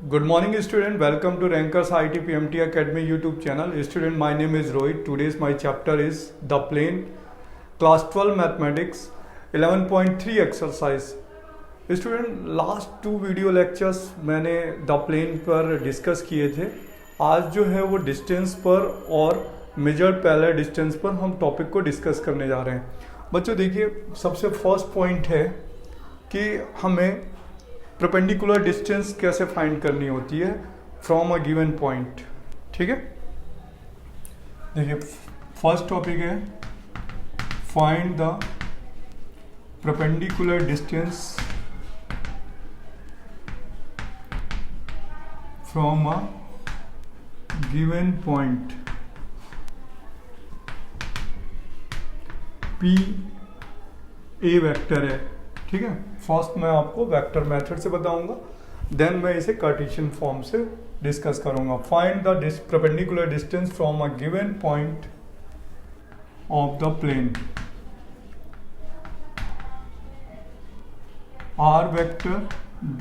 Good morning student, welcome to Rankers IT PMT Academy YouTube channel. Student, my name is Rohit. Today's my chapter is The Plane, Class 12 Mathematics, 11.3 exercise. Student, last 2 video lectures मैंने the plane पर discuss किए थे. आज जो है वो distance पर और मेजर्ड पैरेलल डिस्टेंस पर हम टॉपिक को डिस्कस करने जा रहे हैं. बच्चों देखिए, सबसे फर्स्ट पॉइंट है कि हमें परपेंडिकुलर डिस्टेंस कैसे फाइंड करनी होती है फ्रॉम अ गिवन पॉइंट. ठीक है, देखिए फर्स्ट टॉपिक है find the perpendicular distance from a given point P A vector है. ठीक है, फर्स्ट मैं आपको वेक्टर मेथड से बताऊंगा, देन मैं इसे कार्टेशियन फॉर्म से डिस्कस करूंगा. Find the perpendicular distance from a given point of the plane R vector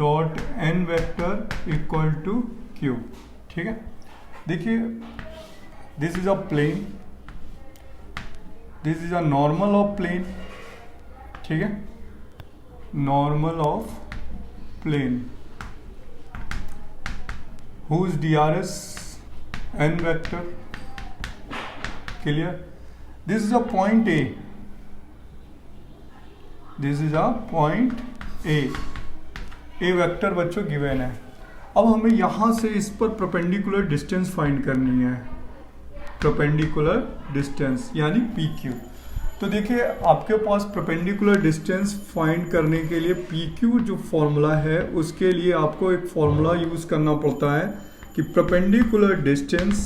dot N vector equal to Q. ठीक है, देखिए this is a plane, this is a normal of plane. ठीक है, normal of plane whose DRS n vector. Clear? This is a point A. This is a point A. A vector बच्चों given है. अब हमें यहां से इस पर परपेंडिकुलर डिस्टेंस फाइंड करनी है. परपेंडिकुलर डिस्टेंस यानी PQ. तो देखिए आपके पास परपेंडिकुलर डिस्टेंस फाइंड करने के लिए PQ जो फॉर्मूला है उसके लिए आपको एक फॉर्मूला यूज करना पड़ता है कि perpendicular distance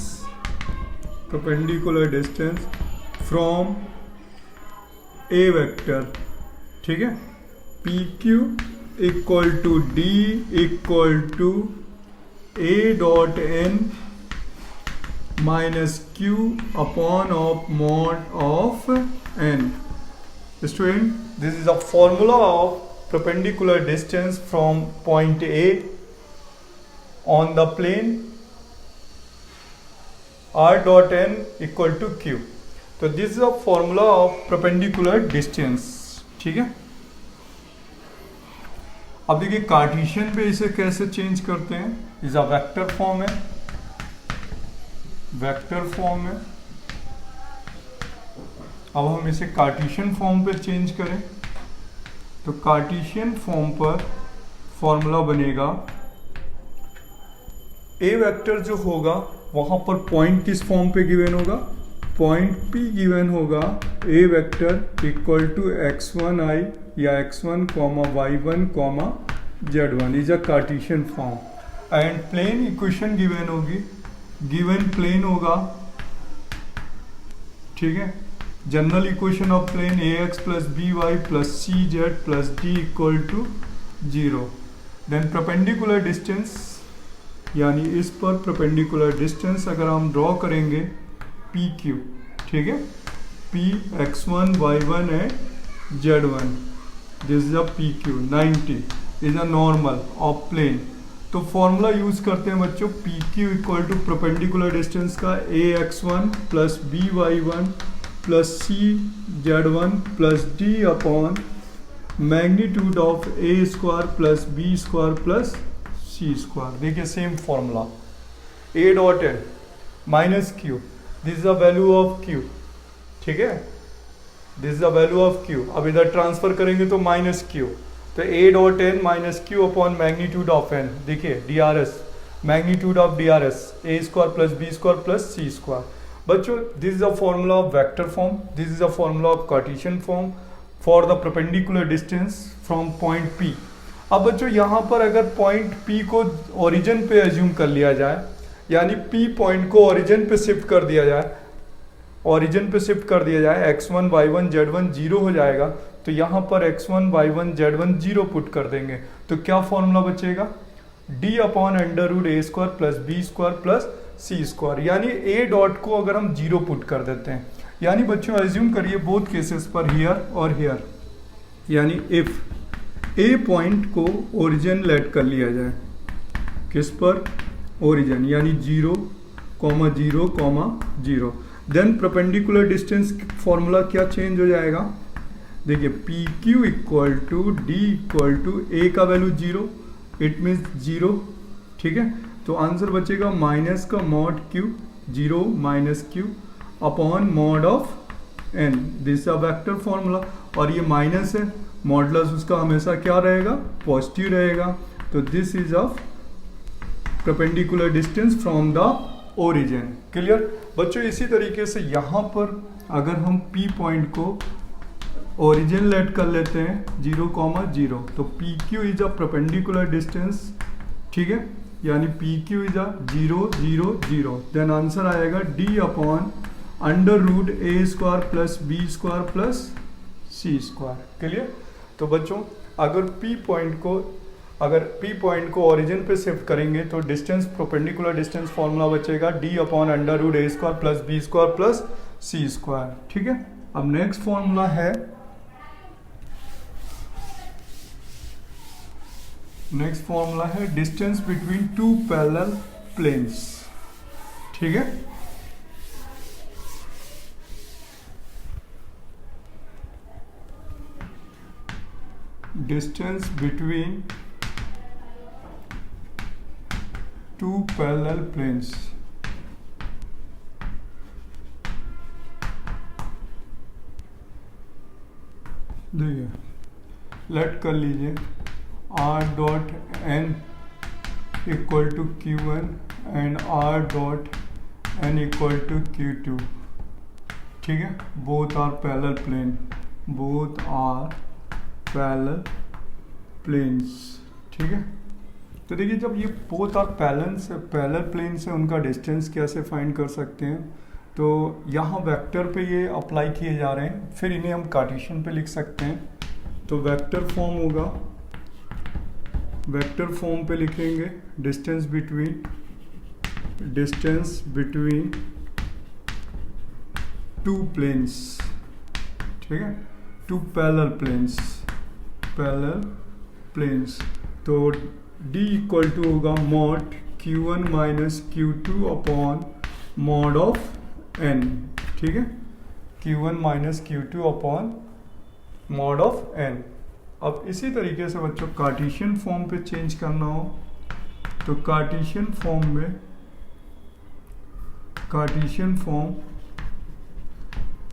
from A vector. ठीक है, PQ equal to D equal to A dot N minus Q upon of mod of N. Student, this is a formula of perpendicular distance from point A on the plane R dot N equal to Q. तो this is a formula of perpendicular distance. ठीक है, अब देखिए Cartesian पे इसे कैसे change करते हैं. इज अ वेक्टर फॉर्म है, वेक्टर फॉर्म है. अब हम इसे कार्टेशियन फॉर्म पर चेंज करें तो कार्टेशियन फॉर्म पर फॉर्मूला बनेगा ए वेक्टर जो होगा वहां पर पॉइंट किस फॉर्म पे गिवन होगा, पॉइंट P गिवन होगा ए वेक्टर इक्वल टू x1i या x1 y1 z1 is a Cartesian form. And plane equation given होगी, गिवन प्लेन होगा. ठीक है, general equation of plane ax plus by plus cz plus d equal to 0. Then perpendicular distance यानी इस पर perpendicular distance अगर हम draw करेंगे PQ. ठीक है, P x1 y1 है z1, this is a PQ. 90 is a normal of plane. तो फॉर्मूला यूज करते हैं बच्चों PQ equal to perpendicular distance का ax1 plus by1 plus cz1 plus d upon magnitude of a square plus b square plus c square. देखिए same formula a dot n minus q, this is the value of q. ठीक है, this is the value of q. अब इधर transfer करेंगे तो minus q, तो a dot n minus q upon magnitude of n. देखिए DRS, magnitude of DRS a square plus b square plus c square. बच्चों this is a formula of vector form, this is a formula of Cartesian form for the perpendicular distance from point P. अब बच्चों यहाँ पर अगर point P को origin पे assume कर लिया जाए, यानी P पॉइंट को ओरिजिन पे शिफ्ट कर दिया जाए, ओरिजिन पे शिफ्ट कर दिया जाए, x1 y1 z1 0 हो जाएगा. तो यहाँ पर x1 y1 z1 0 पुट कर देंगे तो क्या फॉर्मूला बचेगा, d upon under root a square plus b square plus c square. यानी a डॉट को अगर हम 0 पुट कर देते हैं, यानी बच्चों एज्यूम करिए बोथ केसेस पर हियर और हियर, यानी इफ ए पॉइंट को ओरिजिन लेट कर लिया जाए, किस पर, ओरिजिन, यानी 0, 0, 0। देन परपेंडिकुलर डिस्टेंस फॉर्मूला क्या चेंज हो जाएगा, देखिए P Q equal to D equal to A का वैल्यू 0, इट मीन्स 0, ठीक है। तो आंसर बचेगा माइनस का mod Q, 0 minus Q upon mod of N, this is a vector formula. और ये माइनस है, मॉडुलस उसका हमेशा क्या रहेगा, पॉजिटिव रहेगा। तो this is of perpendicular distance from the origin. Clear बच्चों। इसी तरीके से यहाँ पर अगर हम P पॉइंट को ओरिजिन लेट कर लेते हैं 0, 0, तो P Q is a perpendicular distance, ठीक है, यानी P Q is a 0, 0, 0। Then answer आएगा D upon under root A square plus B square plus C square. Clear. तो बच्चों अगर पी पॉइंट को ओरिजिन पे शिफ्ट करेंगे तो डिस्टेंस, परपेंडिकुलर डिस्टेंस फॉर्मूला बचेगा D upon under root A square plus B square plus C square, ठीक है। अब नेक्स्ट फॉर्मूला है, distance between two parallel planes, ठीक है। Distance between two parallel planes, देखिए लेट कर लीजिए r dot n equal to q1 and r dot n equal to q2, ठीक है। Both are parallel plane, both are parallel planes, ठीक है। तो देखिए जब ये बोथ आर पैरेलल प्लेन से उनका डिस्टेंस कैसे फाइंड कर सकते हैं, तो यहाँ वेक्टर पे ये अप्लाई किए जा रहे हैं, फिर इन्हें हम कार्टेशियन पे लिख सकते हैं। तो वेक्टर फॉर्म होगा, वेक्टर फॉर्म पे लिखेंगे डिस्टेंस बिटवीन टू प्लेन्स, ठीक है, टू पैरेलल प्लेन्स। तो D इक्वल टू होगा mod Q1 minus Q2 upon mod of N, ठीक है, Q1 minus Q2 upon mod of N। अब इसी तरीके से बच्चों कार्टेशियन फॉर्म पे चेंज करना हो तो कार्टेशियन फॉर्म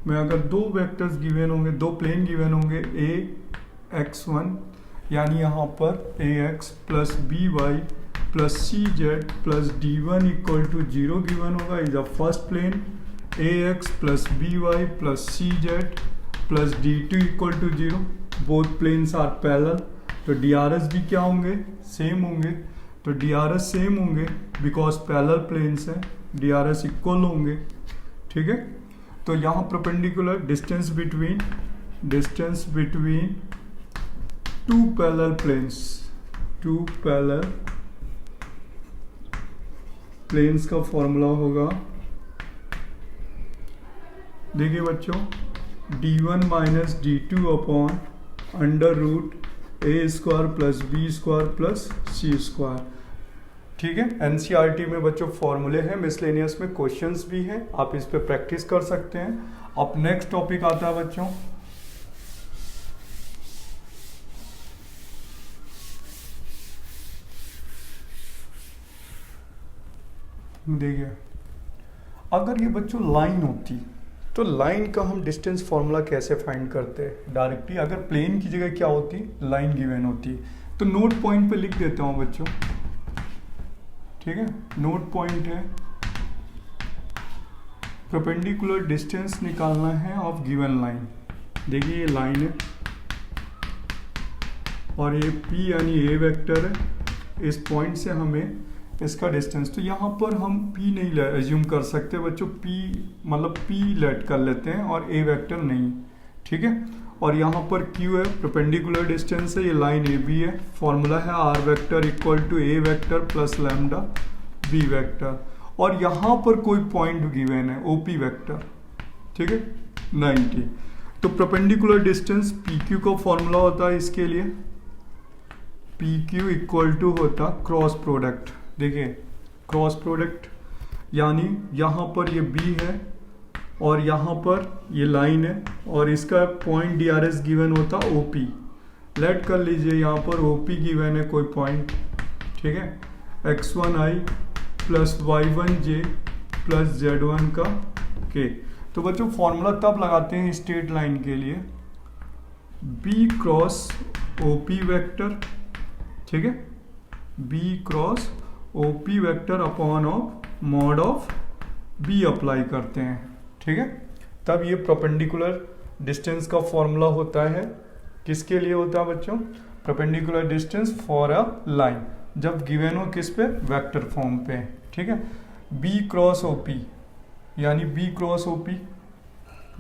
में अगर दो वेक्टर्स गिवन होंगे, दो प्लेन गिवन होंगे AX1, यानी यहाँ पर AX plus BY plus CZ plus D1 equal to 0 given होगा, is a first plane. AX plus BY plus CZ plus D2 equal to 0, both planes are parallel. तो DRS भी क्या होंगे, same होंगे। तो DRS सेम होंगे because parallel planes हैं, DRS equal होंगे, ठीक है। तो यहाँ perpendicular distance between two parallel planes का फॉर्मूला होगा, देखिए बच्चों, D1 minus D2 upon under root A square plus B square plus C square, ठीक है। NCERT में बच्चों फॉर्मूले हैं, मिसलेनियस में क्वेश्चंस भी हैं, आप इस पे प्रैक्टिस कर सकते हैं। अब नेक्स्ट टॉपिक आता है बच्चों देखिए, अगर ये बच्चों लाइन होती तो लाइन का हम डिस्टेंस फॉर्मूला कैसे फाइंड करते हैं डायरेक्टली। अगर प्लेन की जगह क्या होती, लाइन गिवन होती, तो नोट पॉइंट पे लिख देता हूँ बच्चों, ठीक है। नोट पॉइंट है, परपेंडिकुलर डिस्टेंस निकालना है ऑफ गिवन लाइन। देखिए ये लाइन है और ये P यानी ए वेक्टर है, इस पॉइंट से हमें इसका डिस्टेंस, तो यहाँ पर हम P नहीं एज्यूम कर सकते बच्चों, P मतलब P लेट कर लेते हैं और A वेक्टर नहीं, ठीक है। और यहाँ पर Q है, परपेंडिकुलर डिस्टेंस है, ये लाइन AB है, फॉर्मूला है R vector equal to A vector plus lambda B vector, और यहाँ पर कोई पॉइंट गिवन है OP वेक्टर, ठीक है, 90। तो परपेंडिकुलर डिस्टेंस PQ का फॉर्मूला होता है इसके लिए, PQ इक्वल टू होता क्रॉस प्रोडक्ट, देखिए क्रॉस प्रोडक्ट, यानी यहाँ पर ये बी है और यहाँ पर ये लाइन है और इसका point D R S given होता ओ पी। लेट कर लीजिए यहाँ पर ओ पी गिवन है कोई पॉइंट, ठीक है, x1i plus y1j plus z1 का k। तो बच्चों फॉर्मूला तब लगाते हैं स्ट्रेट लाइन के लिए, b क्रॉस OP वेक्टर, ठीक है, b cross OP vector upon of mod of b apply करते हैं, ठीक है। तब ये परपेंडिकुलर डिस्टेंस का फॉर्मूला होता है, किसके लिए होता है बच्चों, perpendicular distance for a line, जब गिवन हो किस पे, वेक्टर फॉर्म पे, ठीक है। b क्रॉस OP यानी b क्रॉस OP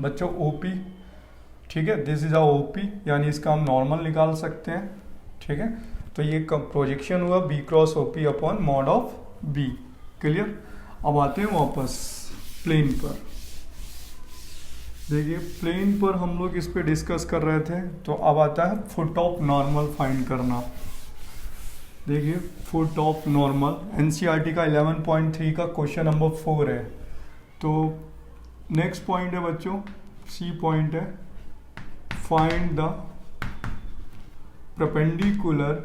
बच्चों OP, ठीक है, दिस इज अ OP यानी इसका हम नॉर्मल निकाल सकते हैं, ठीक है। तो ये प्रोजेक्शन हुआ b cross OP upon mod of b, clear. अब आते हैं वापस प्लेन पर। देखिए प्लेन पर हम लोग इस पे डिस्कस कर रहे थे, तो अब आता है फुट ऑफ नॉर्मल फाइंड करना। देखिए फुट ऑफ नॉर्मल एनसीईआरटी का 11.3 का क्वेश्चन नंबर 4 है। तो नेक्स्ट पॉइंट है बच्चों, सी पॉइंट है, find the perpendicular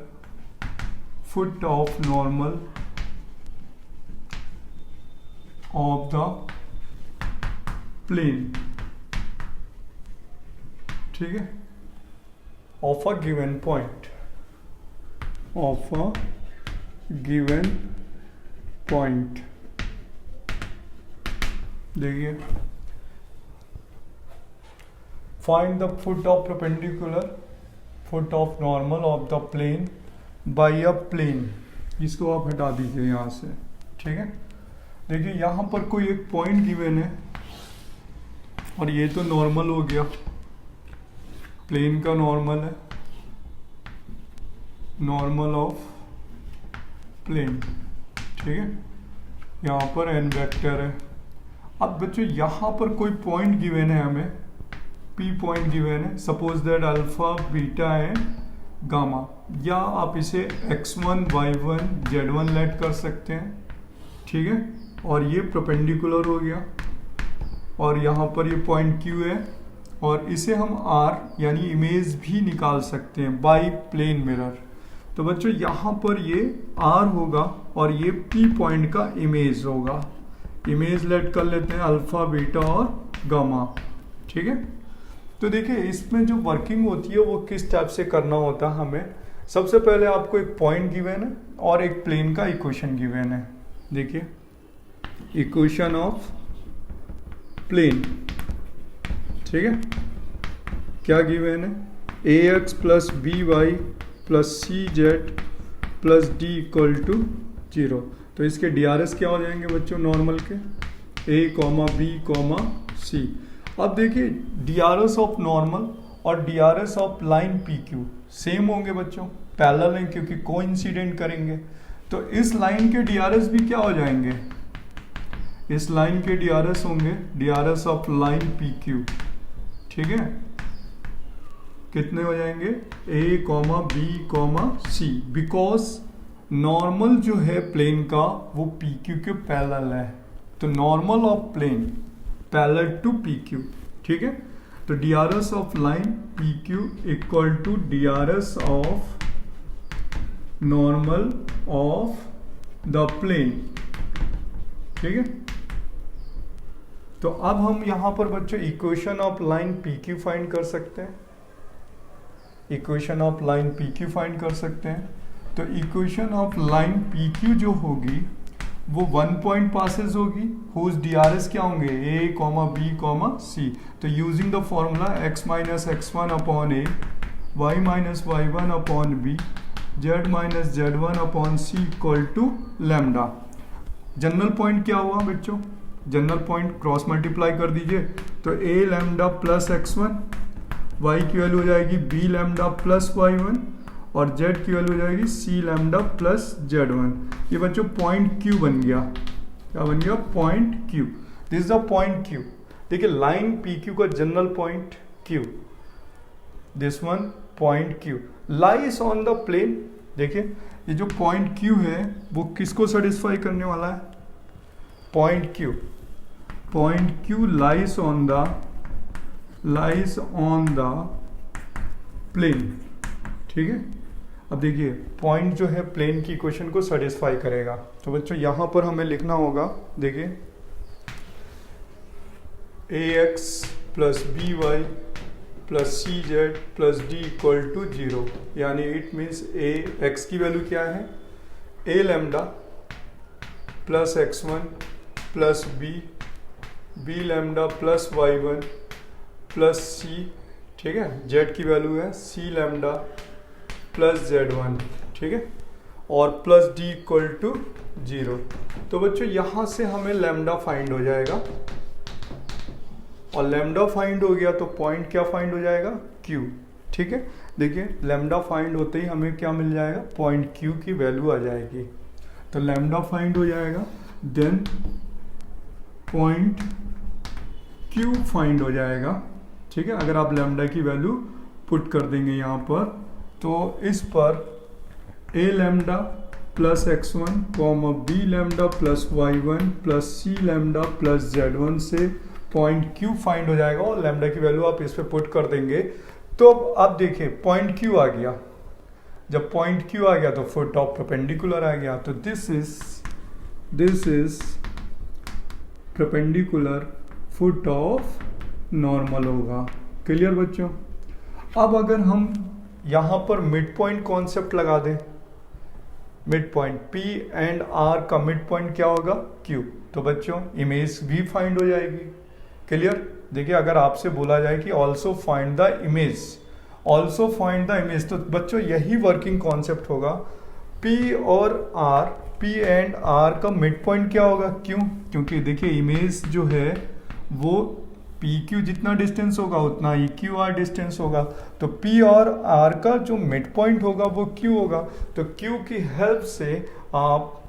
foot of normal of the plane, ठीक है, of a given point, of a given point. देखिए find the foot of perpendicular foot of normal of the plane by a plane, इसको आप हटा दीजिए यहाँ से, ठीक है। देखिए यहाँ पर कोई एक पॉइंट गिवन है और ये तो नॉर्मल हो गया, प्लेन का नॉर्मल है, नॉर्मल ऑफ प्लेन, ठीक है। यहाँ पर एन वेक्टर है। अब बच्चों यहाँ पर कोई पॉइंट गिवन है, हमें पी पॉइंट गिवन है, suppose that alpha beta and gamma, या आप इसे x1 y1 z1 लेट कर सकते हैं, ठीक है। और ये परपेंडिकुलर हो गया और यहाँ पर ये पॉइंट Q है और इसे हम R यानी इमेज भी निकाल सकते हैं बाय प्लेन मिरर। तो बच्चों यहाँ पर ये R होगा और ये P पॉइंट का इमेज होगा, इमेज लेट कर लेते हैं अल्फा बीटा और गामा, ठीक है। तो देखिए इसमें जो वर्किंग होती है वो किस टाइप से करना होता है हमें। सबसे पहले आपको एक पॉइंट गिवन है और एक प्लेन का इक्वेशन गिवन है। देखिए इक्वेशन ऑफ प्लेन, ठीक है, क्या गिवन है, ax plus B Y plus C Z plus D equal to 0। तो इसके DRS क्या हो जाएंगे बच्चों नॉर्मल के, a कॉमा बी कॉमा सी। अब देखिए DRS ऑफ नॉर्मल और DRS of line PQ same होंगे बच्चों, पैरेलल हैं क्योंकि कोइंसिडेंट करेंगे। तो इस लाइन के DRS भी क्या हो जाएंगे, इस लाइन के DRS होंगे DRS ऑफ लाइन PQ, ठीक है, कितने हो जाएंगे a comma b comma c, because normal जो है प्लेन का वो PQ के पैरेलल है। तो normal of plane parallel to PQ, ठीक है। तो DRS of line PQ equal to DRS of normal of the plane, ठीक है। तो अब हम यहां पर बच्चों equation of line PQ find कर सकते हैं, equation of line PQ find कर सकते हैं। तो इक्वेशन ऑफ लाइन PQ जो होगी वो 1 पॉइंट पासेस होगी, हुज DRS क्या होंगे a comma b comma c. तो using the formula x minus x1 upon a, y minus y1 upon b, z minus z1 upon c equal to lambda. General point क्या हुआ बच्चों, general point cross multiply कर दीजिए, तो a lambda plus x1, y की value हो जाएगी b lambda plus y1 और z की वैल्यू हो जाएगी c लैम्डा प्लस z1। ये बच्चों पॉइंट Q बन गया, क्या बन गया, point Q। This is the point Q। देखिए लाइन PQ का general point Q, this one point Q lies on the plane देखिए ये जो पॉइंट Q है वो किसको सेटिस्फाई करने वाला है? Point Q lies on the plane, ठीक है। अब देखिए पॉइंट जो है प्लेन की इक्वेशन को सेटिस्फाई करेगा। तो बच्चों यहाँ पर हमें लिखना होगा, देखिए ax plus B Y plus C Z plus D equal to 0, यानी इट मीन्स ए एक्स की वैल्यू क्या है? A lambda plus x1 plus B lambda plus y1 plus C, ठीक है। जेड की वैल्यू है सी लैम्डा प्लस z1, ठीक है, और प्लस डी इक्वल टू 0। तो बच्चों यहाँ से हमें लैम्डा फाइंड हो जाएगा, और लैम्डा फाइंड हो गया तो पॉइंट क्या फाइंड हो जाएगा? Q, ठीक है। देखिए लैम्डा फाइंड होते ही हमें क्या मिल जाएगा? पॉइंट Q की वैल्यू आ जाएगी। तो लैम्डा फाइंड हो जाएगा, देन पॉइंट Q फाइंड हो जाएगा, ठीक है। अगर आप लैम्डा की वैल्यू पुट कर देंगे यहाँ पर, तो इस पर a lambda plus x1 b lambda plus y1 plus c lambda plus z1 से पॉइंट Q फाइंड हो जाएगा, और लैम्डा की वैल्यू आप इस पे पुट कर देंगे। तो अब आप देखिए पॉइंट Q आ गया, जब पॉइंट Q आ गया तो फुट ऑफ परपेंडिकुलर आ गया, तो this is perpendicular foot of normal होगा। क्लियर बच्चों? अब अगर हम यहाँ पर मिड पॉइंट कॉन्सेप्ट लगा दें, mid point P and R का मिड पॉइंट क्या होगा? Q, तो बच्चों इमेज भी फाइंड हो जाएगी। क्लियर? देखिए अगर आपसे बोला जाए कि ऑल्सो फाइंड द इमेज, तो बच्चों यही वर्किंग कॉन्सेप्ट होगा। P एंड R का मिड पॉइंट क्या होगा? क्यों? क्योंकि देखिए इमेज जो है वो PQ जितना डिस्टेंस होगा उतना EQR डिस्टेंस होगा, तो P और R का जो मिड पॉइंट होगा वो Q होगा। तो Q की हेल्प से आप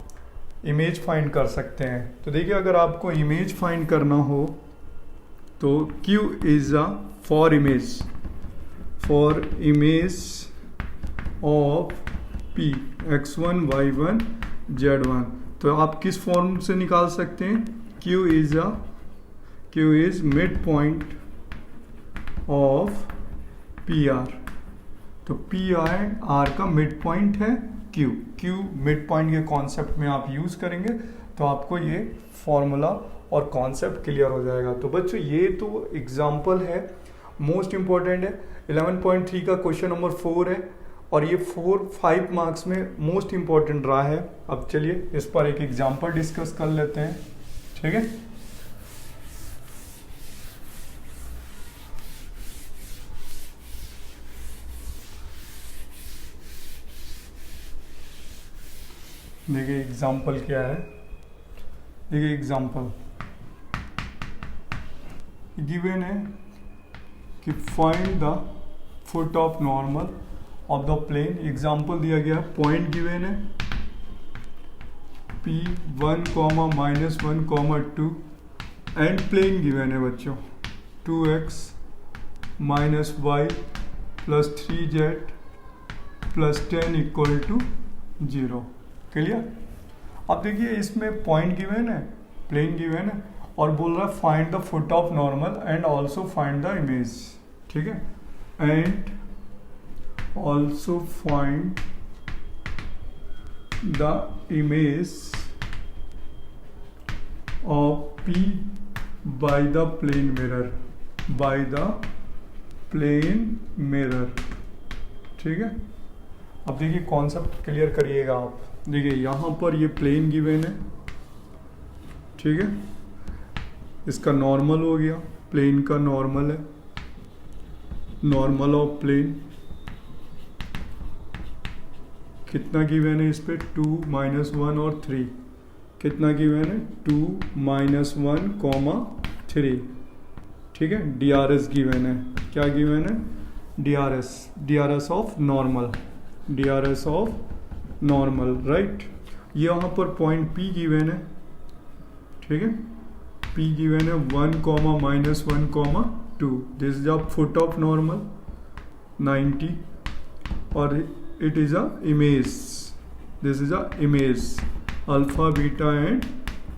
इमेज फाइंड कर सकते हैं। तो देखिए अगर आपको इमेज फाइंड करना हो तो Q is a for image of P x1 y1 z1, तो आप किस फॉर्म से निकाल सकते हैं? Q is mid point of PR, तो PR का मिड पॉइंट है Q मिड पॉइंट के कॉन्सेप्ट में आप यूज करेंगे तो आपको ये फॉर्मूला और कॉन्सेप्ट क्लियर हो जाएगा। तो बच्चों ये तो एग्जाम्पल है, मोस्ट इंपॉर्टेंट है। 11.3 का क्वेश्चन नंबर 4 है, और ये 5 मार्क्स में मोस्ट इंपॉर्टेंट रहा है। अब चलिए इस पर एक एग्जाम्पल डिस्कस कर लेते हैं, ठीक है। देखिए एग्जाम्पल क्या है, देखिए एग्जाम्पल गिवन है कि find the foot of normal of the plane. Example दिया गया है, पॉइंट गिवन है P1, -1, 2 एंड प्लेन गिवन है बच्चों 2x -y plus 3z plus 10 equal to 0। Clear? अब देखिए इसमें पॉइंट गिवन है, प्लेन गिवन है, और बोल रहा है find the foot of normal and also find the image, ठीक है, and also find the image of P by the plane mirror, ठीक है। अब देखिए कॉन्सेप्ट क्लियर करिएगा आप। देखिए यहाँ पर ये प्लेन गिवन है, ठीक है, इसका नॉर्मल हो गया, प्लेन का नॉर्मल है, नॉर्मल ऑफ प्लेन कितना गिवन है इस पे 2, -1 और 3, कितना गिवन है 2, -1, 3, ठीक है। DRS गिवन है, क्या गिवन है? DRS of normal, right. यहाँ पर पॉइंट P गिवन है, ठीक है, P गिवन है 1, -1, 2, this is the foot of normal 90, और it is a image, this is a image alpha beta and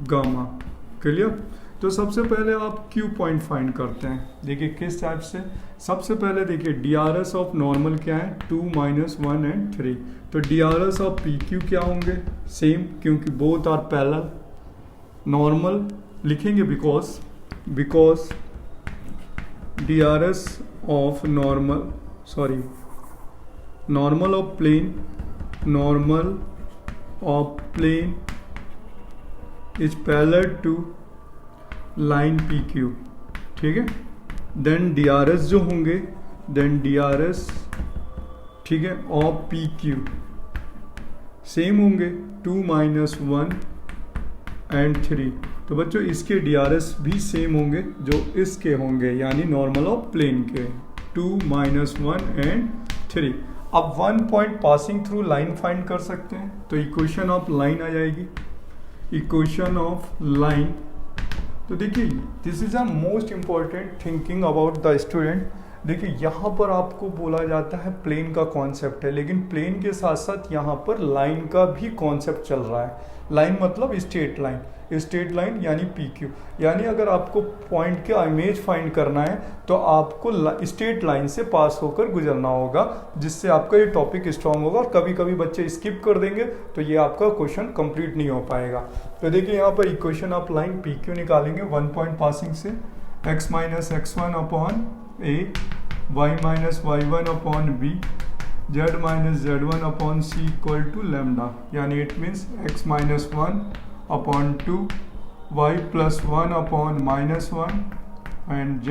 gamma. Clear? तो सबसे पहले आप क्यू पॉइंट फाइंड करते हैं। देखिए किस टाइप से, सबसे पहले देखिए D R S of normal क्या है, 2 - 1 एंड 3। तो D R S of P Q क्या होंगे, सेम, क्योंकि बोथ आर पैरेलल। नॉर्मल लिखेंगे because D R S of normal of plane is parallel to line P Q. ठीक है, then D R S जो होंगे, देन डी आर एस, ठीक है, ऑफ पी क्यू सेम होंगे, 2 - 1 and 3। तो बच्चों इसके डी आर एस भी सेम होंगे जो इसके होंगे, यानी नॉर्मल ऑफ प्लेन के, 2 - 1 एंड 3। अब 1 point passing through line find कर सकते हैं, तो इक्वेशन ऑफ लाइन आ जाएगी, इक्वेशन ऑफ लाइन। तो देखिए this is a most important thinking about the student. देखिए यहाँ पर आपको बोला जाता है प्लेन का कॉन्सेप्ट है, लेकिन प्लेन के साथ साथ यहाँ पर लाइन का भी कॉन्सेप्ट चल रहा है। लाइन मतलब स्ट्रेट लाइन यानी पी क्यू, यानी अगर आपको पॉइंट का इमेज फाइंड करना है तो आपको स्ट्रेट लाइन से पास होकर गुजरना होगा, जिससे आपका ये टॉपिक स्ट्रांग होगा। और कभी कभी बच्चे स्किप कर देंगे तो ये आपका क्वेश्चन कंप्लीट नहीं हो पाएगा। तो देखिए यहाँ पर equation of line P Q निकालेंगे 1 पॉइंट पासिंग से, x - x1 upon a, y - y1 upon b, z - z1 upon c equal to lambda, यानी it means x - 1 upon 2, y + 1 upon -1 and z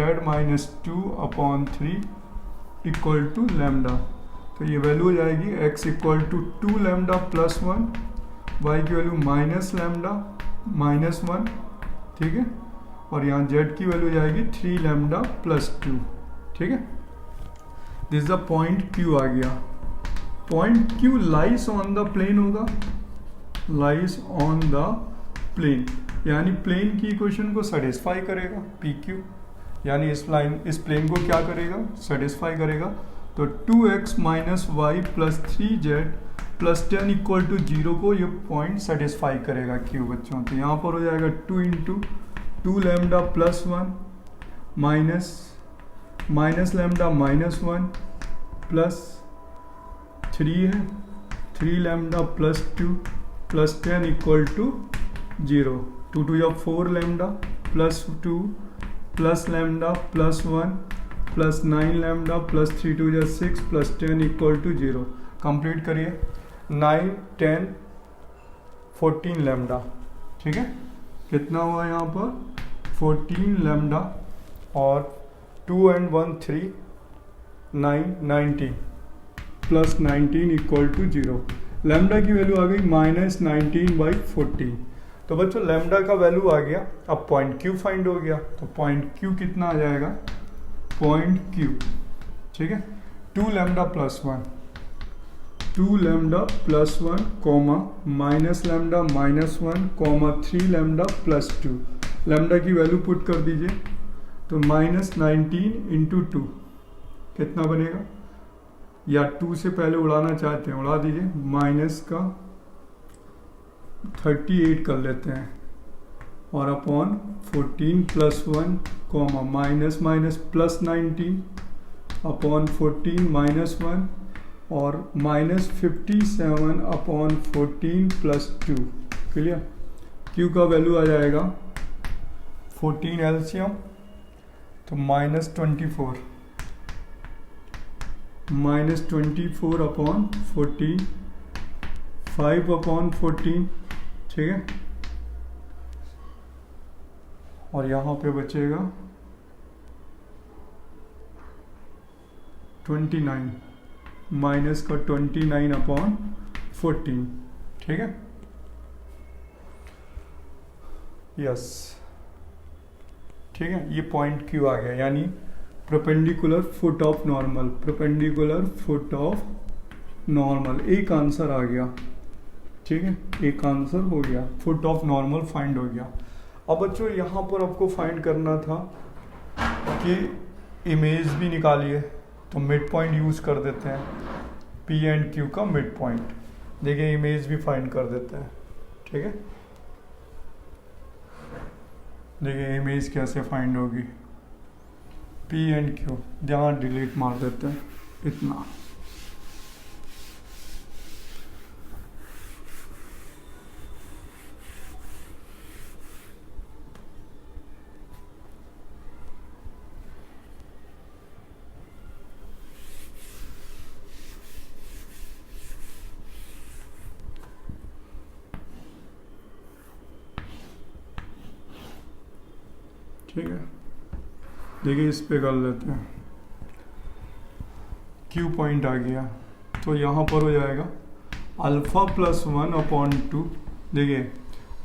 - 2 upon 3 equal to lambda. तो ये value हो जाएगी x equal to 2 lambda + 1, y की value -lambda -1, ठीक है, और यहाँ z की वैल्यू हो जाएगी 3 लैम्डा + 2। ठीक है, दिस द पॉइंट Q आ गया। Point Q lies on the plane होगा, लाइज ऑन द प्लेन, यानी प्लेन की इक्वेशन को सेटिस्फाई करेगा PQ, यानी इस प्लेन को क्या करेगा, सेटिस्फाई करेगा। तो 2x - y + 3z + 10 equal to 0 को ये पॉइंट सेटिस्फाई करेगा Q बच्चों। तो यहाँ पर हो जाएगा 2 × 2 लैम्डा + 1 माइनस लैम्डा -1 प्लस 3 है, 3 lambda + 2 + 10 equal to 0। 2 × 2 = 4 lambda + 2 plus lambda +1 plus 9 lambda + 3 × 2 = 6 + 10 equal to 0। Complete करिए, 9 10 14 लैम्डा। ठीक है, कितना हुआ यहाँ पर 14 लैम्डा, और 2 and 1 3 9 19 + 19 इक्वल टू 0। लैम्डा की वैल्यू आ गई -19/14। तो बच्चों लैम्डा का वैल्यू आ गया। अब पॉइंट Q फाइंड हो गया, तो पॉइंट Q कितना आ जाएगा, पॉइंट Q, ठीक है, 2 lambda + 1, 2 lambda + 1 comma minus lambda -1 comma 3 lambda + 2। Lambda की वैल्यू पुट कर दीजिए, तो -19 × 2 कितना बनेगा, या 2 से पहले उड़ाना चाहते हैं उड़ा दीजिए, माइनस का 38 कर लेते हैं, और अपॉन 14 + 1 कॉमा माइनस +19 अपॉन 14 -1 और -57 अपॉन 14 + 2। क्लियर? Q का वैल्यू आ जाएगा 14 एलसीएम, तो -24 अपॉन 14, 5 अपॉन 14, ठीक है, और यहाँ पे बचेगा 29 माइनस का 29 अपॉन 14। ठीक है, यस, ठीक है, ये पॉइंट Q आ गया, यानी perpendicular foot of normal, perpendicular foot of normal, एक आंसर आ गया। ठीक है, एक आंसर हो गया, फुट ऑफ नॉर्मल फाइंड हो गया। अब बच्चों यहाँ पर आपको फाइंड करना था कि इमेज भी निकालिए, तो मिड पॉइंट यूज कर देते हैं। पी एंड क्यू का मिड पॉइंट। देखिए इमेज भी फाइंड कर देते हैं, ठीक है। देखिए इमेज कैसे फाइंड होगी, पी एंड क्यू, यहाँ डिलीट मार देते हैं इतना। ठीक है, देखिए इस पे कर लेते हैं, क्यू पॉइंट आ गया तो यहाँ पर हो जाएगा अल्फ़ा प्लस 1/2। देखिए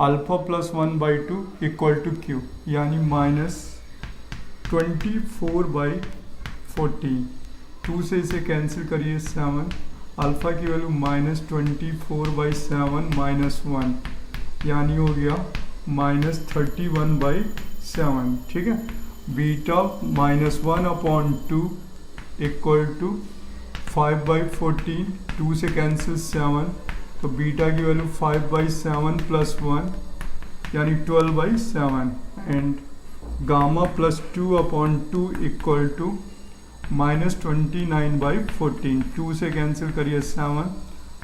alpha plus 1/2 equal to Q, यानी -24/14। 2 से इसे कैंसिल करिए 7, अल्फ़ा की वैल्यू -24/7 -1, यानी हो गया -31/7। ठीक है, बीटा -1/2 इक्वल टू 5/14, 2 से कैंसिल 7, तो बीटा की वैल्यू 5/7 + 1 यानी 12/7, एंड गामा +2/2 इक्वल टू -29/14। 2 से कैंसिल करिए 7,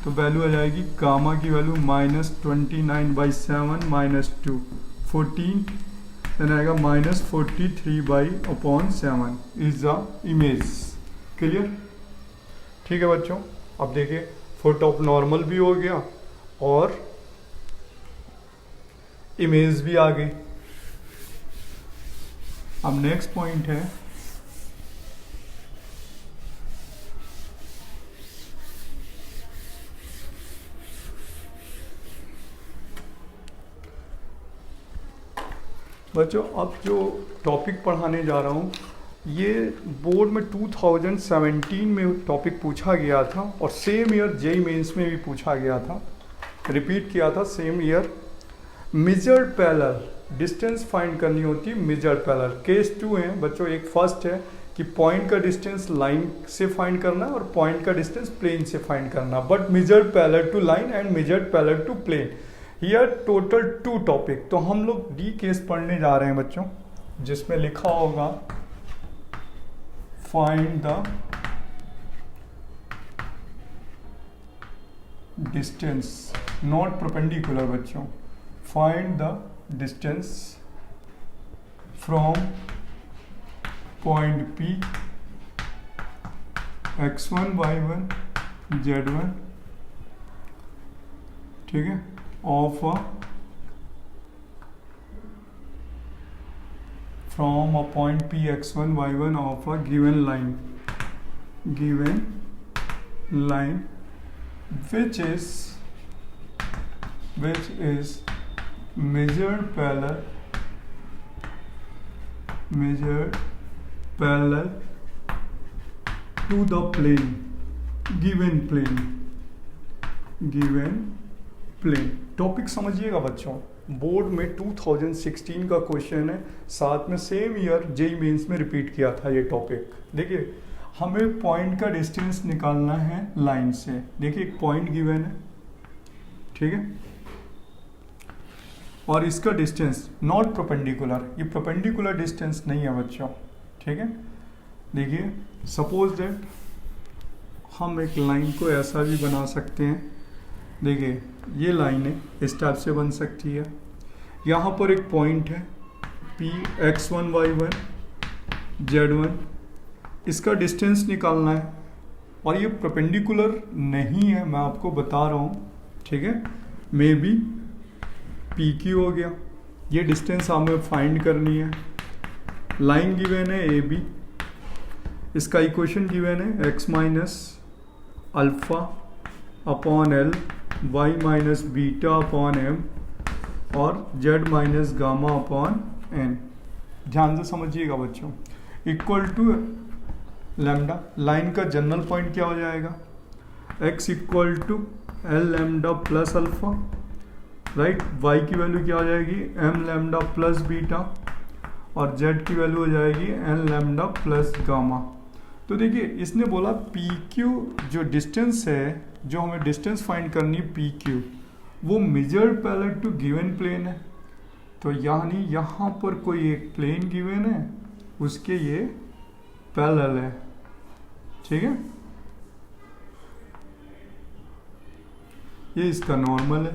तो वैल्यू आ जाएगी गामा की वैल्यू -29/7 -2 14, देन आएगा -43/7 इज द इमेज। क्लियर? ठीक है बच्चों, अब देखिए फुट ऑफ नॉर्मल भी हो गया और इमेज भी आ गई। अब नेक्स्ट पॉइंट है बच्चों, अब जो टॉपिक पढ़ाने जा रहा हूँ ये बोर्ड में 2017 में टॉपिक पूछा गया था और सेम ईयर जेईई मेंस में भी पूछा गया था, रिपीट किया था same year. Measured parallel distance find करनी होती है। मेजर्ड पैरेलल केस 2 है बच्चों। एक फर्स्ट है कि पॉइंट का डिस्टेंस लाइन से फाइंड करना और पॉइंट का डिस्टेंस प्लेन से फाइंड करना, but measured parallel to line and measured parallel to plane, here total 2 topic. तो हम लोग डी केस पढ़ने जा रहे हैं बच्चों, जिसमें लिखा होगा find the distance, not perpendicular बच्चों, find the distance from point P x1 y1 z1, ठीक है, of from a point P x1 y1 of a given line which is measured parallel to the plane, given plane। Topic समझिएगा बच्चों, board में 2016 का question है, साथ में same year JEE mains में रिपीट किया था ये टॉपिक। देखिए हमें पॉइंट का डिस्टेंस निकालना है लाइन से। देखिए एक पॉइंट गिवन है, ठीक है, और इसका डिस्टेंस नॉट परपेंडिकुलर, ये परपेंडिकुलर डिस्टेंस नहीं है बच्चों, ठीक है। देखिए सपोज दैट हम एक लाइन को ऐसा भी बना सकते हैं। देखिए ये लाइनें इस टाइप से बन सकती है। यहाँ पर एक पॉइंट है P x1 y1 z1, इसका डिस्टेंस निकालना है और ये परपेंडिकुलर नहीं है, मैं आपको बता रहा हूँ, ठीक है। मे बी PQ हो गया, ये डिस्टेंस हमें फाइंड करनी है। लाइन गिवन है AB, इसका इक्वेशन गिवन है x minus alpha upon L, y minus beta upon m और z minus gamma upon n। ध्यान से समझिएगा बच्चों, इक्वल टू लैम्डा। लाइन का जनरल पॉइंट क्या हो जाएगा, x equal to l lambda plus alpha, right. y की वैल्यू क्या हो जाएगी, m लैम्डा प्लस बीटा, और z की वैल्यू हो जाएगी n लैम्डा प्लस गामा। तो देखिए इसने बोला पी क्यू जो डिस्टेंस है, जो हमें डिस्टेंस फाइंड करनी है पी क्यू, वो measured parallel to given plane है। तो यानी यहाँ पर कोई एक प्लेन गिवन है, उसके ये पैरेलल है, ठीक है, ये इसका नॉर्मल है।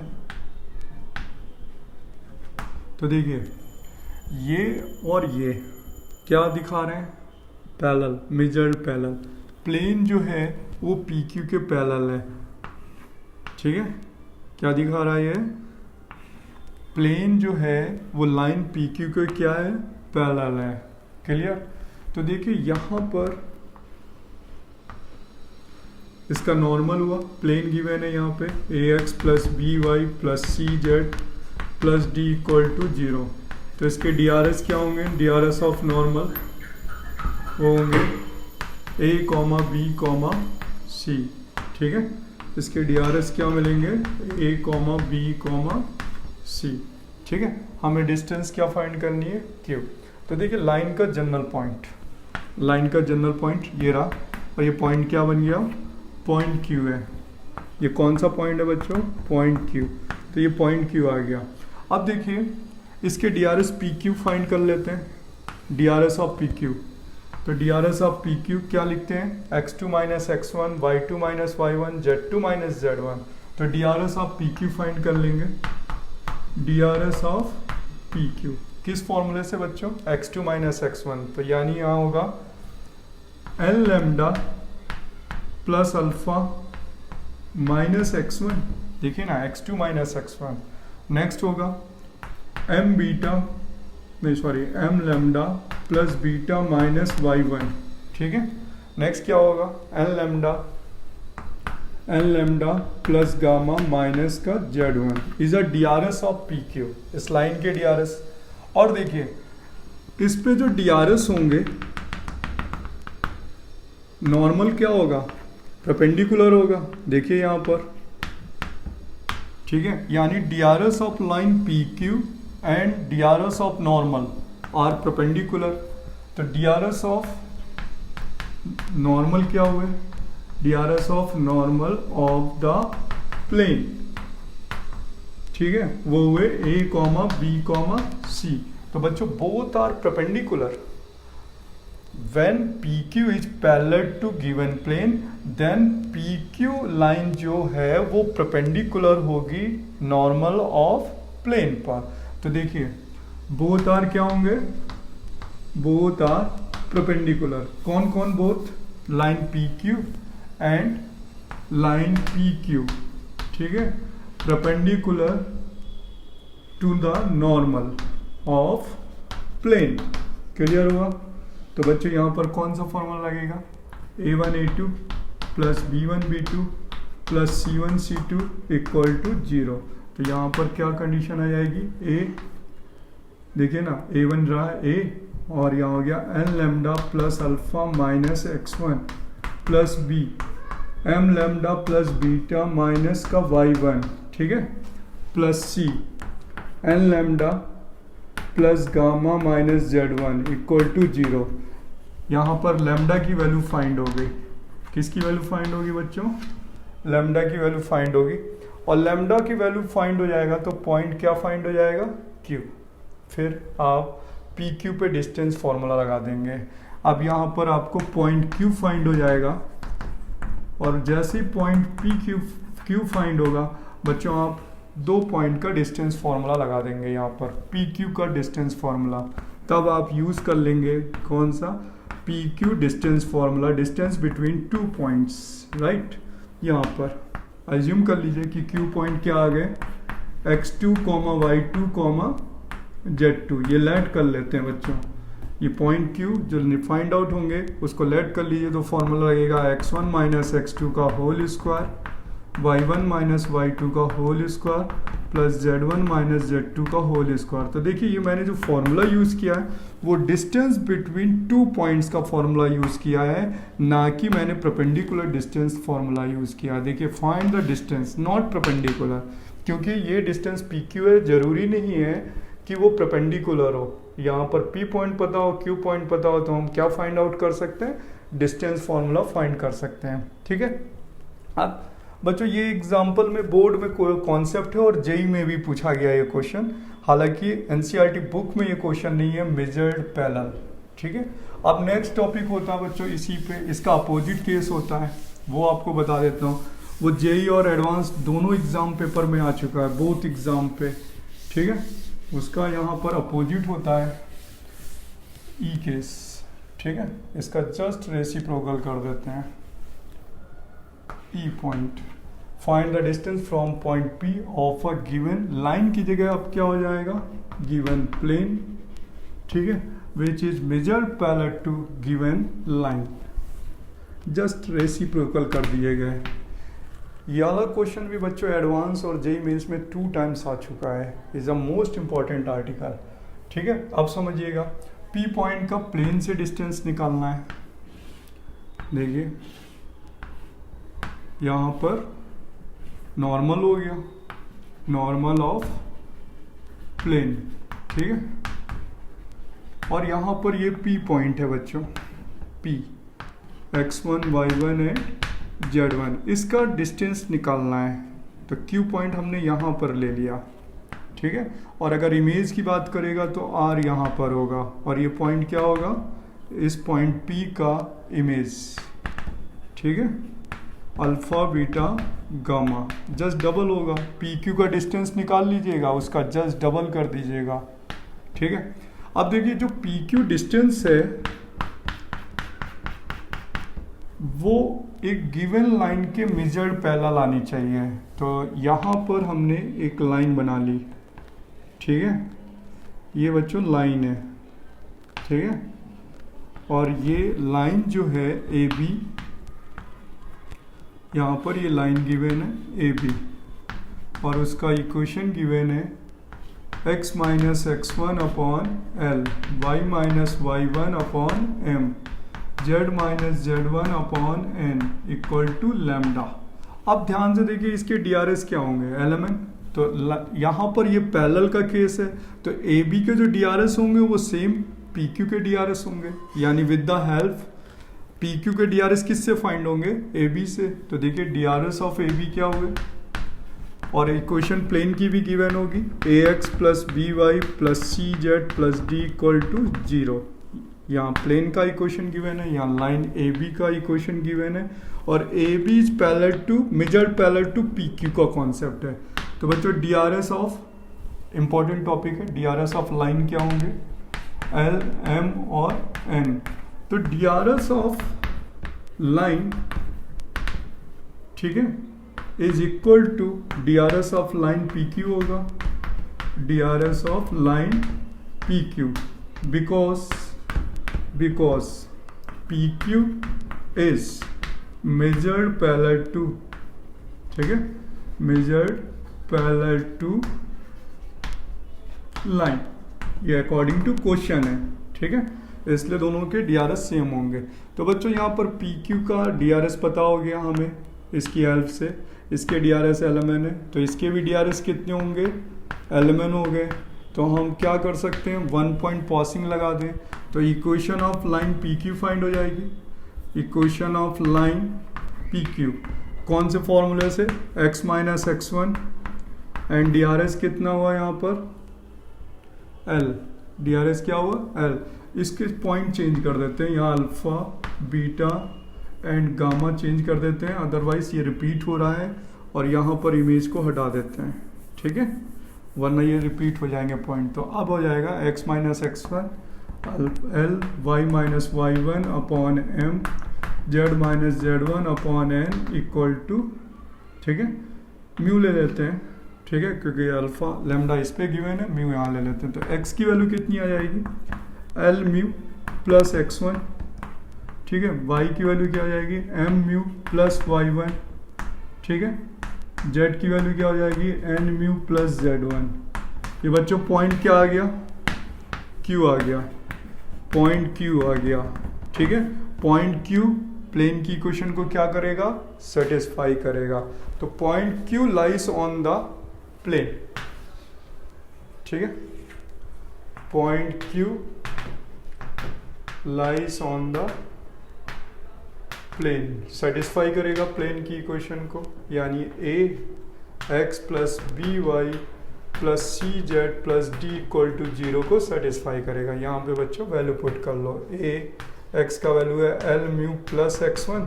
तो देखिए ये और ये क्या दिखा रहे हैं, पैरेलल, मेजर्ड पैरेलल। प्लेन जो है वो पी क्यू के पैरेलल है, ठीक है। क्या दिखा रहा है ये, प्लेन जो है वो लाइन पी क्यू के क्या है, पैरेलल है। क्लियर। तो देखिए यहाँ पर इसका नॉर्मल हुआ, प्लेन गिवन है यहाँ पे ax plus B Y plus C Z plus D equal to 0। तो इसके DRS क्या होंगे, DRS ऑफ नॉर्मल वो होंगे a कॉमा बी कॉमा सी, ठीक है। इसके DRS क्या मिलेंगे, a कॉमा बी कॉमा सी, ठीक है। हमें डिस्टेंस क्या फाइंड करनी है, q। तो देखिए लाइन का जनरल पॉइंट, लाइन का जनरल पॉइंट ये रहा, और ये पॉइंट क्या बन गया, पॉइंट Q है। ये कौन सा पॉइंट है बच्चों, पॉइंट Q। तो ये पॉइंट Q आ गया। अब देखिए इसके DRS PQ फाइंड कर लेते हैं, DRS ऑफ PQ। तो DRS ऑफ PQ क्या लिखते हैं, x2 minus x1 y2 minus y1 z2 minus z1। तो DRS ऑफ PQ फाइंड कर लेंगे, DRS ऑफ PQ किस फॉर्मूले से बच्चों, x2 माइनस x1। तो यानी यहाँ होगा n lambda plus alpha minus x1, देखिए ना x2 माइनस x1। नेक्स्ट होगा m बीटा, नहीं sorry m lambda plus beta minus y1, ठीक है। नेक्स्ट क्या होगा, n lambda plus gamma minus का z1 is a DRS of PQ, इस लाइन के DRS। और देखिए इस पे जो DRS होंगे, नॉर्मल क्या होगा, परपेंडिकुलर होगा, देखिए यहाँ पर, ठीक है। यानी DRS of line PQ and DRS of normal are perpendicular. तो DRS ऑफ नॉर्मल क्या हुए, DRS of normal of the plane, ठीक है, वो हुए a comma b comma c. तो बच्चों both are perpendicular. When PQ is parallel to given plane, then PQ line जो है वो परपेंडिकुलर होगी नॉर्मल ऑफ प्लेन पर। तो देखिए बोथ आर क्या होंगे, बोथ आर परपेंडिकुलर। कौन कौन, both, line PQ and line PQ, ठीक है, perpendicular to the normal of plane. Clear हुआ। तो बच्चों यहाँ पर कौन सा फॉर्मूला लगेगा, a1 a2 plus b1 b2 plus c1 c2 equal to 0। तो यहाँ पर क्या कंडीशन आ जाएगी, a, देखिए ना a1 रहा है a, और यहाँ हो गया n lambda plus alpha minus x1 plus b m lambda plus beta minus का y1, ठीक है, plus c n lambda plus gamma minus z1 equal to 0। यहाँ पर लैम्डा की वैल्यू फाइंड हो गई, किसकी वैल्यू फाइंड होगी बच्चों, लैम्डा की वैल्यू फाइंड होगी। और लैम्डा की वैल्यू फाइंड हो जाएगा तो पॉइंट क्या फाइंड हो जाएगा, Q। फिर आप PQ पे डिस्टेंस फॉर्मूला लगा देंगे। अब यहाँ पर आपको पॉइंट Q फाइंड हो जाएगा, और जैसे ही पॉइंट Q फाइंड होगा बच्चों आप दो पॉइंट का डिस्टेंस फॉर्मूला लगा देंगे, यहाँ पर PQ का डिस्टेंस फॉर्मूला। तब आप यूज़ कर लेंगे कौन सा, PQ distance formula, distance between two points, right. यहाँ पर अज्यूम कर लीजिए कि Q पॉइंट क्या आ गए, x2 y2 z2। ये लेट कर लेते हैं बच्चों, ये पॉइंट Q जो फाइंड आउट होंगे उसको लेट कर लीजिए। तो फॉर्मूला लगेगा x1 माइनस x2 का whole square, y1 minus y2 का whole square plus z1 minus z2 का होल स्क्वायर। तो देखिए ये मैंने जो फॉर्मूला यूज़ किया है वो डिस्टेंस बिटवीन टू पॉइंट्स का फॉर्मूला यूज़ किया है, ना कि मैंने परपेंडिकुलर डिस्टेंस फॉर्मूला यूज़ किया है। देखिए find the distance not perpendicular, क्योंकि ये डिस्टेंस PQ है, ज़रूरी नहीं है कि वो परपेंडिकुलर हो। यहाँ पर P पॉइंट पता हो, Q पॉइंट पता हो, तो हम क्या फाइंड आउट कर सकते हैं, डिस्टेंस फॉर्मूला फाइंड कर सकते हैं। ठीक है। अब बच्चों ये एग्जाम्पल में बोर्ड में कोई कॉन्सेप्ट है और जेई में भी पूछा गया ये क्वेश्चन, हालांकि एनसीईआरटी बुक में ये क्वेश्चन नहीं है, मेजर्ड पैरेलल। ठीक है। अब नेक्स्ट टॉपिक होता है बच्चों इसी पे, इसका अपोजिट केस होता है, वो आपको बता देता हूँ। वो जेई और एडवांस दोनों एग्जाम पेपर में आ चुका है, बोथ एग्जाम पे। ठीक है। उसका यहाँ पर अपोजिट होता है ई केस। ठीक है। इसका जस्ट रेसिप्रोकल कर देते हैं। ई point, find the distance from point P of a given line की जगह अब क्या हो जाएगा, गिवन प्लेन। ठीक है। Which is measured parallel to given line. Just reciprocal कर दिए गए। ये वाला क्वेश्चन भी बच्चों एडवांस और जेई मेंस में 2 टाइम्स आ चुका है। Is a most important article. ठीक है। अब समझिएगा, पी पॉइंट का प्लेन से डिस्टेंस निकालना है। देखिए यहाँ पर नॉर्मल हो गया, नॉर्मल ऑफ प्लेन। ठीक है। और यहाँ पर ये पी पॉइंट है बच्चों, P x1 y1 and z1, इसका डिस्टेंस निकालना है। तो Q पॉइंट हमने यहाँ पर ले लिया। ठीक है। और अगर इमेज की बात करेगा तो R यहाँ पर होगा और ये पॉइंट क्या होगा, इस पॉइंट P का इमेज। ठीक है। Alpha beta gamma just double होगा, PQ का डिस्टेंस निकाल लीजिएगा, उसका जस्ट डबल कर दीजिएगा। ठीक है। अब देखिए जो PQ डिस्टेंस है वो एक गिवन लाइन के मेजर्ड पैरेलल आनी चाहिए। तो यहाँ पर हमने एक लाइन बना ली। ठीक है। ये बच्चों लाइन है। ठीक है। और ये लाइन जो है AB, यहाँ पर ये लाइन गिवन है AB और उसका इक्वेशन गिवन है x minus x1 upon L, y minus y1 upon M, z minus z1 upon n equal to lambda. अब ध्यान से देखिए इसके DRS क्या होंगे, LMN। तो यहाँ पर ये पैरेलल का केस है, तो AB के जो DRS होंगे वो सेम PQ के DRS होंगे, यानी विद द हेल्प PQ के DRS किससे फाइंड होंगे, AB से। तो देखिए DRS ऑफ AB क्या हुए, और इक्वेशन प्लेन की भी गिवन होगी, ax plus B Y plus C Z plus D equal to 0। यहाँ प्लेन का इक्वेशन गिवन है, यहाँ लाइन AB का इक्वेशन गिवन है, और AB is parallel to, measured parallel to PQ का कॉन्सेप्ट है। तो बच्चों DRS ऑफ, इंपॉर्टेंट टॉपिक है, DRS ऑफ लाइन क्या होंगे, L, M और N। तो DRS ऑफ लाइन, ठीक है, is equal to DRS of line PQ होगा, DRS of line PQ, because PQ is measured parallel to, ठीक है, मेजर्ड पैरेलल टू लाइन। ये अकॉर्डिंग टू क्वेश्चन है। ठीक है। इसलिए दोनों के DRS सेम होंगे। तो बच्चों यहाँ पर PQ का DRS पता हो गया हमें इसकी हेल्प से, इसके DRS LMN है, तो इसके भी DRS कितने होंगे, LMN हो गए। तो हम क्या कर सकते हैं, 1 पॉइंट पासिंग लगा दें, तो equation of line PQ find हो जाएगी। इक्वेशन ऑफ लाइन PQ कौन से फॉर्मूले से, x minus x1 and DRS कितना हुआ यहाँ पर, L, DRS क्या हुआ, L। इसके पॉइंट चेंज कर देते हैं, यहाँ alpha beta and gamma change कर देते हैं, अदरवाइज ये रिपीट हो रहा है, और यहाँ पर इमेज को हटा देते हैं। ठीक है, वरना ये रिपीट हो जाएंगे पॉइंट। तो अब हो जाएगा x minus x1 L, y minus y1 upon M, z minus z1 upon n equal to, ठीक है, म्यू ले लेते हैं। ठीक है, क्योंकि अल्फा लैम्डा इस पे गिवन है, म्यू यहाँ ले लेते हैं। तो x की वैल्यू कितनी आ जाएगी, L म्यू प्लस x1, ठीक है। y की वैल्यू क्या हो जाएगी, M म्यू प्लस y1, ठीक है। z की वैल्यू क्या हो जाएगी, N म्यू प्लस z1। ये बच्चों पॉइंट क्या आ गया, Q आ गया, पॉइंट Q आ गया। ठीक है, पॉइंट Q प्लेन की इक्वेशन को क्या करेगा, सेटिस्फाई करेगा। तो point Q lies on the plane. ठीक है, point Q lies on the plane satisfy करेगा प्लेन की इक्वेशन को, यानी A X plus B Y plus C Z plus D equal to 0 को सेटिस्फाई करेगा। यहाँ पे बच्चों वैल्यू पुट कर लो। ए एक्स का वैल्यू है L mu plus x1,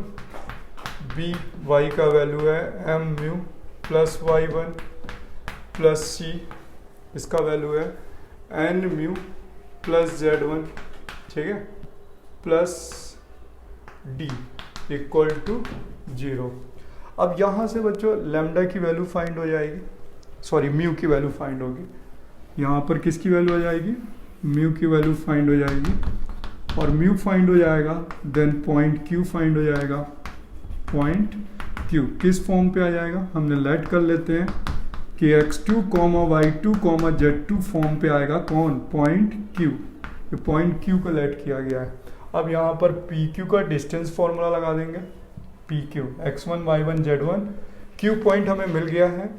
B Y का वैल्यू है M mu plus y1 plus C इसका वैल्यू है एन म्यू प्लस z1, ठीक है, प्लस डी इक्वल टू 0। अब यहाँ से बच्चों लैम्डा की वैल्यू फाइंड हो जाएगी, सॉरी म्यू की वैल्यू फाइंड होगी। यहाँ पर किसकी वैल्यू आ जाएगी, म्यू की वैल्यू फाइंड हो जाएगी, और म्यू फाइंड हो जाएगा देन पॉइंट क्यू फाइंड हो जाएगा। पॉइंट क्यू किस फॉर्म पे आ जाएगा, हमने लेट कर लेते हैं कि x2, y2, z2 फॉर्म पे आएगा कौन, पॉइंट क्यू। ये पॉइंट क्यू को लेट किया गया है। अब यहाँ पर पी क्यू का डिस्टेंस फॉर्मूला लगा देंगे, P Q x1, y1, z1, Q point हमें मिल गया है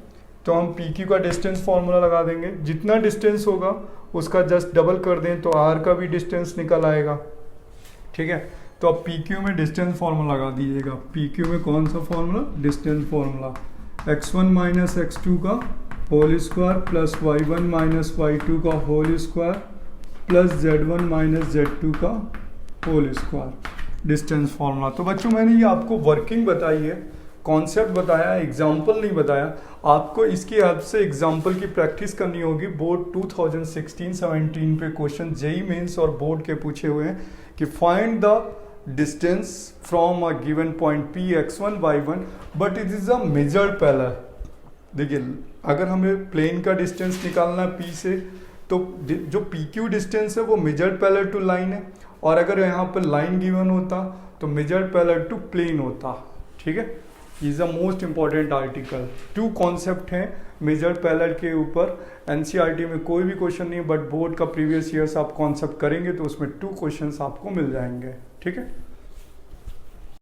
तो हम पी क्यू का डिस्टेंस फॉर्मूला लगा देंगे। जितना डिस्टेंस होगा उसका जस्ट डबल कर दें तो आर का भी डिस्टेंस निकल आएगा, ठीक है। तो अब पी क्यू में डिस्टेंस फॉर्मूला लगा दीजिएगा। पी क्यू में कौन सा formula, distance formula x1 minus x2 का whole square plus y1 minus y2 का whole square plus z1 minus z2 का होल स्क्वायर, डिस्टेंस फॉर्मूला। तो बच्चों मैंने ये आपको वर्किंग बताई है, कॉन्सेप्ट बताया, एग्जाम्पल नहीं बताया। आपको इसकी हेल्प से एग्जाम्पल की प्रैक्टिस करनी होगी। बोर्ड 2016-17 पे क्वेश्चन जेई मेंस और बोर्ड के पूछे हुए हैं कि find the distance from a given point P x1 y1 but it is a measured parallel. देखिए अगर हमें प्लेन का डिस्टेंस निकालना है पी से, तो जो पी क्यू डिस्टेंस है वो मेजर्ड पैरेलल टू लाइन है, और अगर यहाँ पर लाइन गिवन होता तो मेजर्ड पैरेलल टू प्लेन होता, ठीक है। Is a most important article. 2 concept हैं मेजर्ड पैरेलल के ऊपर। एनसीईआरटी में कोई भी क्वेश्चन नहीं, बट बोर्ड का प्रीवियस ईयर्स आप कॉन्सेप्ट करेंगे तो उसमें 2 क्वेश्चंस आपको मिल जाएंगे, ठीक है।